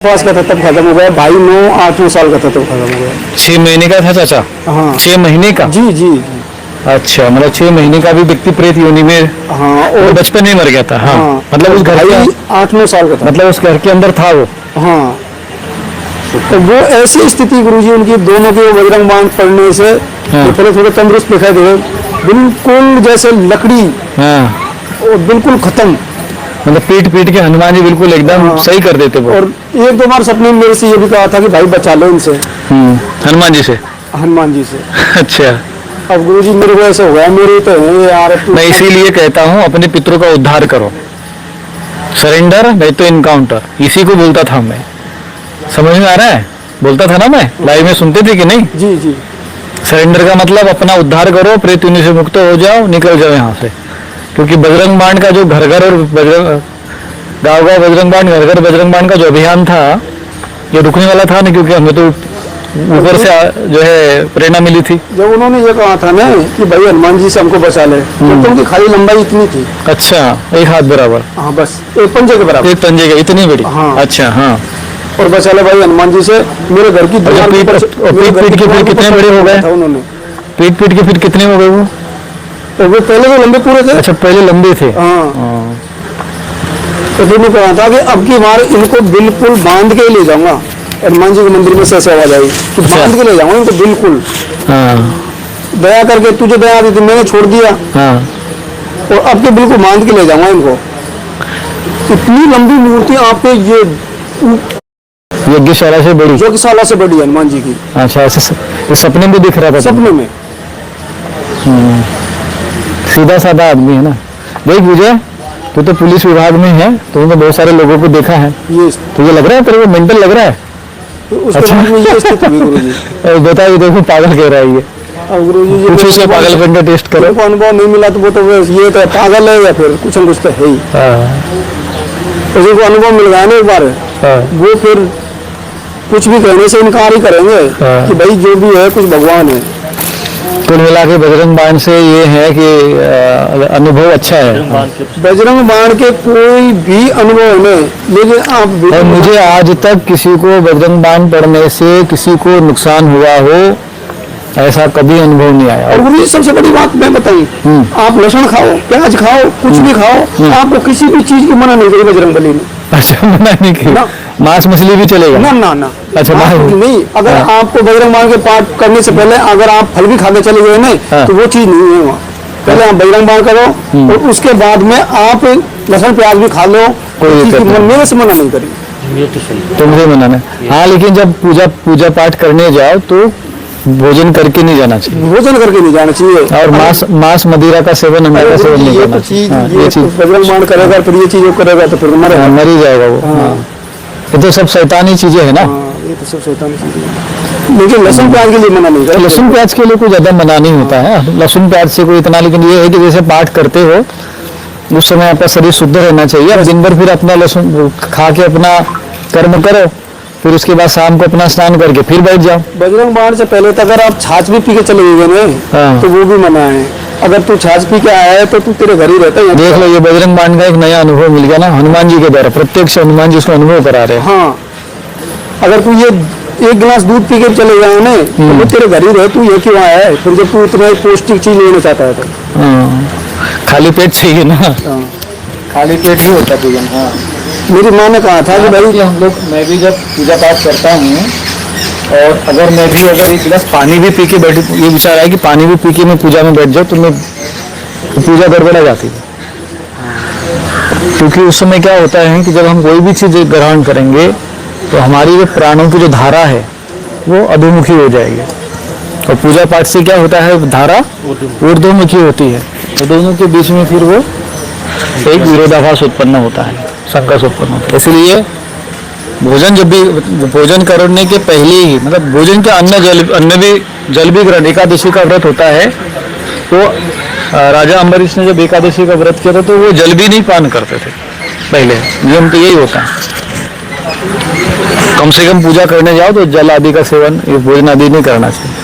पास का था तब खत्म हो गया। भाई 9-8 साल का था तब खत्म हो गया। 6 महीने का था चाचा? हाँ 6 महीने का? जी जी। अच्छा, मतलब 6 महीने का भी व्यक्ति प्रेत योनि में हाँ और बचपन में मर गया था। हाँ, हाँ मतलब उस घर भाई के 8-9 साल का था। मतलब उस घर के अंदर था वो। हाँ तो वो ऐसी स्थिति गुरुजी उनकी दोनों के बजरंग बाण पड़ने से हाँ। थोड़े थोड़े तंदुरुस्त दिखाई दे, बिल्कुल जैसे लकड़ी हाँ, और बिल्कुल खत्म। मतलब पीट पीट के हनुमान जी बिल्कुल एकदम हाँ। सही कर देते वो। और एक दो बार सपने में मेरे से ये भी कहा था कि भाई बचा लो इनसे, हनुमान जी से? हनुमान जी से। अच्छा, अब गुरुजी मेरे को ऐसा हो गया, मेरे तो है यार। मैं इसीलिए कहता हूँ अपने पितरों का उद्धार करो। सरेंडर नहीं तो इनकाउंटर, इसी को बोलता था मैं। समझ में आ रहा है? बोलता था ना मैं, लाइव में सुनते थे कि नहीं? जी जी। सरेंडर का मतलब अपना उद्धार करो, प्रेत योनि से मुक्त हो जाओ, निकल जाओ यहाँ से। क्योंकि बजरंग बाण का जो घर घर और गाँव गाँव बजरंग बाण, घर घर बजरंग बाण का जो अभियान था, ये रुकने वाला था नहीं, क्योंकि हमें तो ऊपर से जो है प्रेरणा मिली थी। जब उन्होंने ये कहा था ना कि भाई हनुमान जी से हमको बचा ले, तो उनकी खाली लंबाई इतनी थी। अच्छा, एक हाथ बराबर? हाँ बस एक पंजे के बराबर। एक पंजे का, इतनी बड़ी? हाँ। अच्छा, हाँ। और बचा ले भाई हनुमान जी से। मेरे घर की दीवार पीट पर- मेरे घर पीट की के दीवार फिर पर कितने बड़े हो गए? था उन्होंने। पीट पीट के फिर कितने हो गए वो? तो वो पहले तो लंबे पूरे थे। अच्छा, पहले लंबे थे। हाँ तो फिर मैं कहा था कि अब की बार इनको बिल्कुल बांध के ले जाऊंगा। हनुमान जी के मंदिर में से ऐसे आवाज आई कि बांध के ले जाऊंगा इनको बिल्कुल। हाँ दया करके, तुझे दया आती थी, मैंने छोड़ दिया, हाँ। और अब के बिल्कुल बांध के ले जाऊंगा इनको। इतनी लंबी मूर्ति आपके ये यज्ञशाला से बड़ी? यज्ञशाला से बड़ी हनुमान जी की। अच्छा, ऐसे ये सपने में दिख रहा था? सपने में। सीधा साधा आदमी है ना। देख विजय, तू तो पुलिस विभाग में है, तुमने बहुत सारे लोगों को देखा है, ये तो ये लग रहा है तेरे को मेंटल लग रहा है? तो उसके अच्छा। बाद में ये स्थिति हुई गुरुजी। बता, ये देखो पागल कह रहा है ये। अब गुरुजी जी कुछ उसका पागलपन का टेस्ट करो। को अनुभव नहीं मिला तो वो तो ये तो पागल है या फिर कुछ न कुछ तो है ही। उसी को अनुभव मिल गया ना एक बार, वो फिर कुछ भी कहने से इनकार ही करेंगे कि भाई जो भी है कुछ भगवान है। कुल मिला के बजरंग बाण से ये है कि अनुभव अच्छा है। बजरंग बाण के कोई भी अनुभव नहीं, लेकिन आप और मुझे आज तक किसी को बजरंग बाण पढ़ने से किसी को नुकसान हुआ हो ऐसा कभी अनुभव नहीं आया। और गुरुजी सबसे बड़ी बात मैं बताई, आप लहसुन खाओ, प्याज खाओ, कुछ भी खाओ, आपको किसी भी चीज की मना नहीं करी बजरंगबली ने। अच्छा, मना नहीं की? मांस मछली भी चलेगा? ना ना ना। अच्छा, नहीं, अगर आपको बजरंग बाण के पाठ करने से पहले अगर आप फल भी खा के चले गए ना, तो वो चीज नहीं है वहाँ। पहले आप बजरंग बाण करो और उसके बाद में आप लहसुन प्याज भी खा लो, कोई चीज की मेरे से मना नहीं करी। ये तो सही, तुमसे मना नहीं। हाँ, लेकिन जब पूजा पाठ करने जाओ तो भोजन करके नहीं जाना चाहिए। भोजन करके नहीं जाना चाहिए। और मांस मदिरा का सेवन, अंडा का सेवन नहीं करना चाहिए। ये चीज बजरंग बाण करेगा, फिर ये चीज करेगा तो फिर मर ही जाएगा वो। ये तो सब शैतानी चीजें है ना। ये तो सब शैतानी चीजें हैं। लेकिन लहसुन प्याज के लिए मना नहीं करता। लहसुन प्याज के लिए कोई ज्यादा मना नहीं होता है, लहसुन प्याज से कोई इतना। लेकिन ये है कि जैसे पाठ करते हो उस समय आपका शरीर शुद्ध रहना चाहिए। अब दिन भर फिर अपना लहसुन खा के अपना कर्म करो, फिर उसके बाद शाम को अपना स्नान करके फिर बैठ जाओ। बजरंग बाण से पहले तक अगर आप छाछ भी पी के चले गए ना, तो वो भी मना है। अगर तू छाछ पी के आया है तो तू तेरे घर ही रहता है। देख लो, ये बजरंग बाण का एक नया अनुभव मिल गया ना हनुमान जी के द्वारा, प्रत्यक्ष हनुमान जी उसको अनुभव करा रहे हैं। हाँ, अगर तू ये एक गिलास दूध पी के चले जाए ना, तो वो तेरे घर ही रहे, तू ये क्यों आया है? फिर जब तू इतना पौष्टिक चीज लेना चाहता है तो खाली पेट चाहिए ना। खाली पेट ही होता है। हाँ, मेरी माँ ने कहा था कि भाई हम लोग, मैं भी जब पूजा पाठ करता हूँ और अगर मैं भी अगर एक गिलास पानी भी पी के बैठ, ये विचार है कि पानी भी पी के मैं पूजा में बैठ जाऊँ तो मैं पूजा गड़बड़ा जाती है। क्योंकि उस समय क्या होता है कि जब हम कोई भी चीज ग्रहण करेंगे तो हमारी जो प्राणों की जो धारा है वो अधोमुखी हो जाएगी। और पूजा पाठ से क्या होता है, धारा ऊर्ध्वमुखी होती है, तो दोनों के बीच में फिर वो एक विरोधाभास उत्पन्न होता है, संघर्ष उत्पन्न होता है। इसलिए भोजन जब भी, भोजन करने के पहले ही, मतलब भोजन के अन्न जल भी ग्रहण, एकादशी का व्रत होता है तो राजा अम्बरीश ने जब एकादशी का व्रत किया था तो वो जल भी नहीं पान करते थे पहले। नियम तो यही होता है, कम से कम पूजा करने जाओ तो जल आदि का सेवन, भोजन आदि नहीं करना चाहिए।